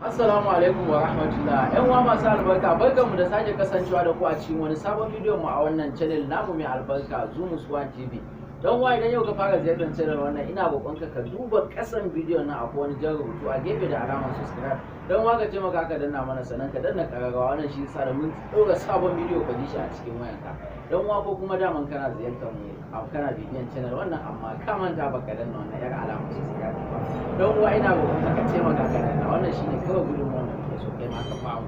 Assalamu alaikum wa rahmatullah. Yan uwa masu albarka, barkanmu da sake kasancewa da ku a cikin wani sabon bidiyon mu a wannan channel namu mai albarka Zumu TV. Dan uwa idan yau ka fara ziyartar channel wannan ina roƙon ka duba kasan bidiyon nan akwai wani jan rubutu a gefe da alamar subscribe. Dan uwa ka taimaka ka danna mana sanan ka danna kararrawa, wannan shi yasa da mun ɗora sabon bidiyo ka ji shi a cikin wayanka. Dan uwa ko kuma daman kana ziyartar mu kana bibiyan channel wannan amma ka manta baka danna wannan yar alamar subscribe ba. Dan uwa ina roƙon ka taimaka ka danna, wannan shine kawai gudunmuwan da muke so kai ma ka famu.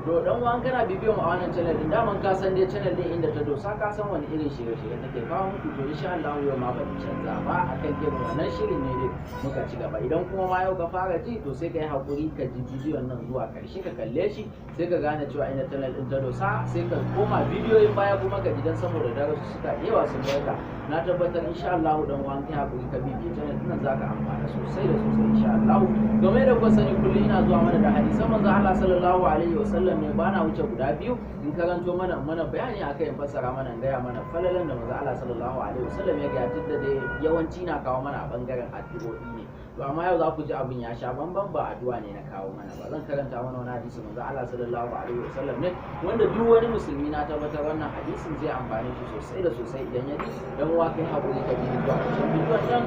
To dan uwa kana bibiyan mu a wannan channel din daman ka san dai channel din inda ta dosa ka san wani irin shirye-shirye take kawo muku, to insha Allah yau ma ban canza ba akan irin wannan shirin ne dai muka ci gaba. Idan kuma ma yau ka fara ji to sai ka yi hakuri ka ji bidiyon nan zuwa karshe ka kalle shi sai ka gane cewa inda channel din ta dosa, sai ka koma bidiyoyin baya kuma ka ji dan saboda darasu suka yawa sun barka. Na tabbatar insha Allah dan uwa kai hakuri ka bibiye channel din nan zaka amfana sosai da sosai insha Allah. Game da kuka sani kullum ina zuwa mana da hadisan manzo Allah sallallahu alaihi wasallam ne ba na wuce guda biyu in karanto mana bayani akai in fassara mana gaya mana falalan da manzo Allah sallallahu alaihi wasallam ya ga tunda dai yawanci na kawo mana a bangaren addu'o'i ne. To amma yau za ku ji abin ya sha bamban, ba addu'a ne na kawo mana ba. Zan karanta mana wani hadisi manzo Allah sallallahu alaihi wasallam ne wanda duk wani musulmi na tabbatar wannan hadisin zai amfane shi sosai da sosai idan ya ji. Dan uwa kai hakuri ka bi zuwa cikin bidiyon nan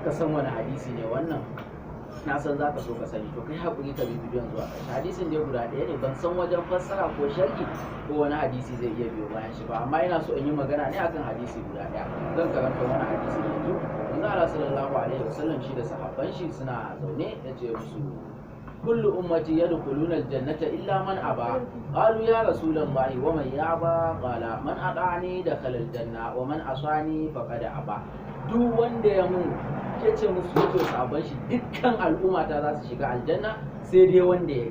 ka san wani hadisi ne wannan, na san za ka so ka sani, to kai haƙuri ka bi bidiyon zuwa ƙarshe. Hadisin dai guda ɗaya ne, ban san wajen fassara ko sharhi ko wani hadisi zai iya biyo bayan shi ba, amma ina so in yi magana ne akan hadisi guda ɗaya. Zan karanta wani hadisi yanzu. Manzo Allah sallallahu alaihi wasallam shi da sahabban shi suna zaune ya ce musu kullu ummati yadkhuluna aljannata illa man aba. Qalu ya rasulullahi wa man yaba? Qala man ata'ani dakhala aljanna wa man asani faqad aba. Duk wanda ya mun ya ce musu yake sabon shi dukkan al'umma ta za su shiga aljanna sai dai wanda ya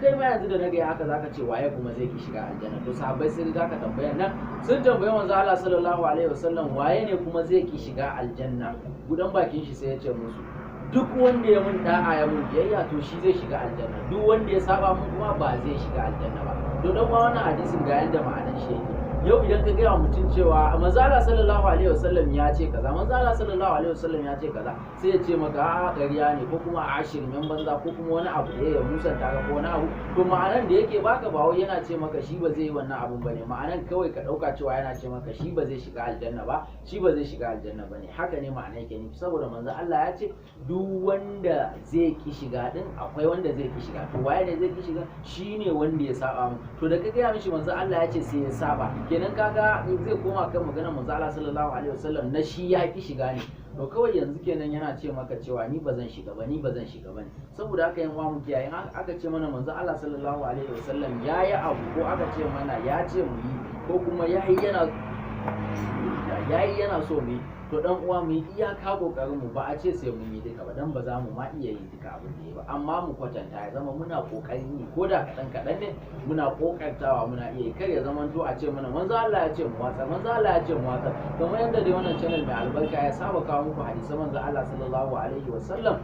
kai ma yanzu da na ga haka zaka ce waye kuma zai ki shiga aljanna. To sahabbai sai zaka tambaya nan sun tambaye manzo Allah sallallahu alaihi wasallam waye ne kuma zai ki shiga aljanna. Gudan bakin shi sai ya ce musu duk wanda ya mun da'a ya mun biyayya to shi zai shiga aljanna, duk wanda ya saba mun kuma ba zai shiga aljanna ba. To dan wannan hadisin ga yanda ma'anar shi yake. Yau idan ka gaya mutum cewa manzo Allah sallallahu alaihi wasallam ya ce kaza, manzo Allah sallallahu alaihi wasallam ya ce kaza, sai ya ce maka a ƙarya ne ko kuma a shirmen banza ko kuma wani abu ya musanta ka ko wani abu. To ma'anan da yake baka ba wai yana ce maka shi ba zai yi wannan abun bane, ma'anan kawai ka dauka cewa yana ce maka shi ba zai shiga aljanna ba, shi ba zai shiga aljanna bane. Haka ne ma'ana yake nufi, saboda manzo Allah ya ce duk wanda zai ki shiga din akwai wanda zai ki shiga. To waye ne zai ki shiga? Shine wanda ya saba mu. To da ka gaya mishi manzo Allah ya ce sai ya saba, kenan kaga zai koma kan maganar manzo Allah sallallahu alaihi wasallam na shi ya ki shiga ne. To kawai yanzu kenan yana ce maka cewa ni ba zan shiga ba, ni ba zan shiga ba ne. Saboda haka yan uwa mu kiyaye, aka ce mana manzo Allah sallallahu alaihi wasallam yayi abu ko aka ce mana ya ce mu yi ko kuma yayi yana so mu yi, to dan uwa mu yi iyaka kokarin mu, ba a ce sai mun yi duka ba dan ba za mu ma iya yin duka abin da ya ba, amma mu kwatanta ya zama muna kokarin yi ko da kadan ne muna kokartawa muna iya yi. Kar ya zama to a ce mana manzo Allah ya ce mu watsa, manzo Allah ya ce mu watsa, kamar yadda dai wannan channel mai albarka ya saba kawo muku hadisan manzo Allah sallallahu alaihi wasallam.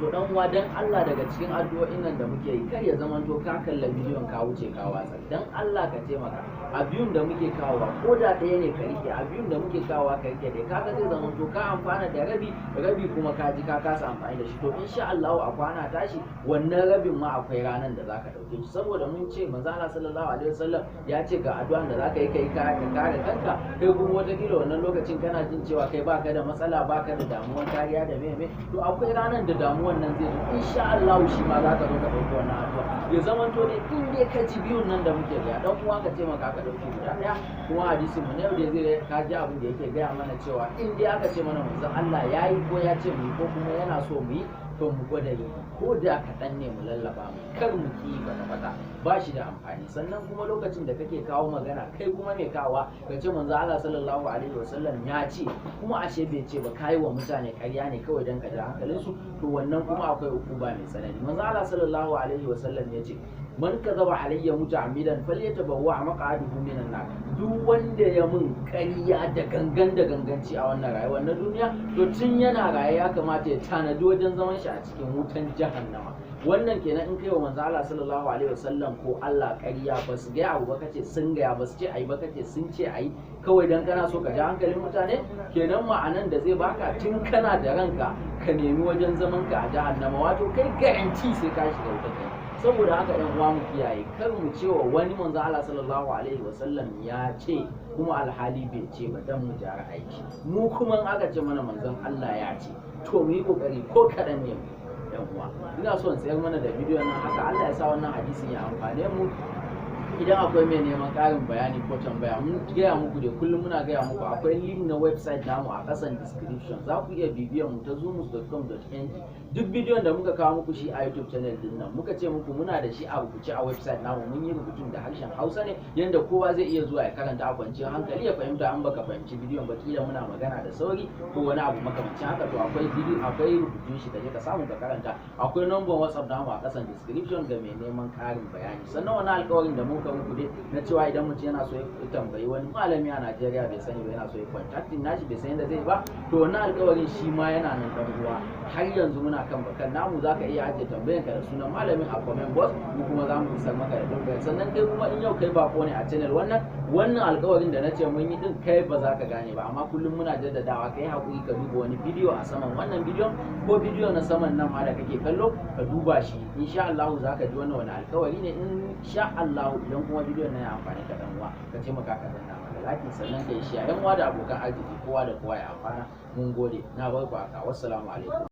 To dan uwa dan Allah daga cikin addu'o'in nan da muke yi kar ya zama to ka kalla bidiyon ka wuce ka watsa. Dan Allah ka taimaka a biyun da muke kawowa ko da ɗaya ne ka rike, a biyun da muke kawowa ka rike dai kaga zai zama to ka amfana da rabi kuma ka ji ka kasa amfani da shi. To insha Allah a kwana tashi wannan rabin ma akwai ranan da zaka dauke shi, saboda mun ce manzo Allah sallallahu alaihi wasallam ya ce ga addu'an da zaka yi kai ka kare kanka, kai kuma wata kila wannan lokacin kana jin cewa kai baka da matsala, baka da damuwar kariya da meme, to akwai ranan da damuwan nan zai zo insha Allah shi ma zaka zo ka dauki wannan addu'a. Ya zaman to ne in dai ka ji biyun nan da muke ga dan uwa ka taimaka ka dauki guda daya. Kuma hadisin mu ne da zai ka ji abin da yake gaya mana cewa in dai aka ce mana manzon Allah yayi ko ya ce mu ko kuma yana so mu yi, to mu gwada yi ko da kaɗan ne mu lallaba mu, kar mu ki kwata-kwata, ba shi da amfani. Sannan kuma lokacin da kake kawo magana kai kuma mai kawa ka ce manzo Allah sallallahu alaihi wasallam ya ce kuma ashe bai ce ba, kai wa mutane ƙarya ne kawai dan ka ja hankalin su, to wannan kuma akwai ukuba mai tsanani. Manzo Allah sallallahu alaihi wasallam ya ce man kazaba alayya muta'ammidan falyatabawwa maq'adahu minan nar. Duk wanda ya mun ƙarya da ganganci a wannan rayuwar na duniya, to tun yana raye ya kamata ya tanadi wajen zaman shi a cikin wutan jahannama. wannan kenan in kai wa manzo Allah sallallahu alaihi wasallam ko Allah ƙarya ba su gaya abu ba kace sun gaya, ba su ce ayi ba kace sun ce ayi, kawai dan kana so ka ji hankalin mutane, kenan ma'anan da zai baka tun kana da ranka ka nemi wajen zaman ka a jahannama, wato kai garanti sai ka shiga wutar. Saboda haka ɗan uwa mu kiyaye, kar mu ce wa wani manzo Allah sallallahu alaihi wasallam ya ce kuma alhali bai ce ba, dan mu jara aiki. Mu kuma in aka ce mana manzon Allah ya ce to mu yi kokari ko kaɗan ne ɗan uwa. Ina so in tsayar mana da bidiyon nan haka, Allah ya sa wannan hadisin ya amfane mu. Idan akwai mai neman ƙarin bayani ko tambaya, mun gaya muku da kullum muna gaya muku akwai link na website namu a ƙasan description, za ku iya bibiyan mu ta zumus.com.ng. duk bidiyon da muka kawo muku shi a YouTube channel din nan, muka ce muku muna da shi a rubuce a website namu, mun yi rubutun da harshen Hausa ne yanda kowa zai iya zuwa ya karanta a kwanciyar hankali ya fahimta. An baka fahimci bidiyon ba kila muna magana da sauri ko wani abu makamancin haka, to akwai bidiyo, akwai rubutun shi, kaje ka samu ka karanta. Akwai number WhatsApp namu a ƙasan description ga mai neman ƙarin bayani. Sannan wani alƙawarin da muka muku dai na cewa idan mutum yana so ya tambayi wani malami a Najeriya bai sani ba, yana so ya contacting nashi bai san yadda zai ba, to wannan alƙawarin shi ma yana nan dan uwa. Har yanzu muna kan bakan namu, zaka iya ajiye tambayanka da sunan malamin a comment box, mu kuma za mu isar maka da tambayar. Sannan kai kuma in yau kai bako ne a channel wannan alƙawarin da na ce mun yi din kai ba za ka gane ba, amma kullum muna jaddadawa kai hakuri ka duba wani bidiyo a saman wannan bidiyon ko bidiyo na saman nan ma da kake kallo, ka duba shi insha Allah za ka ji wannan wani alƙawari ne insha Allah. Idan kuma bidiyon na ya amfani ka dan uwa, ka ce maka ka danna mana like, sannan kai shi yan uwa da abokan arziki kowa da kowa ya amfana. Mun gode, na barku haka, wassalamu alaikum.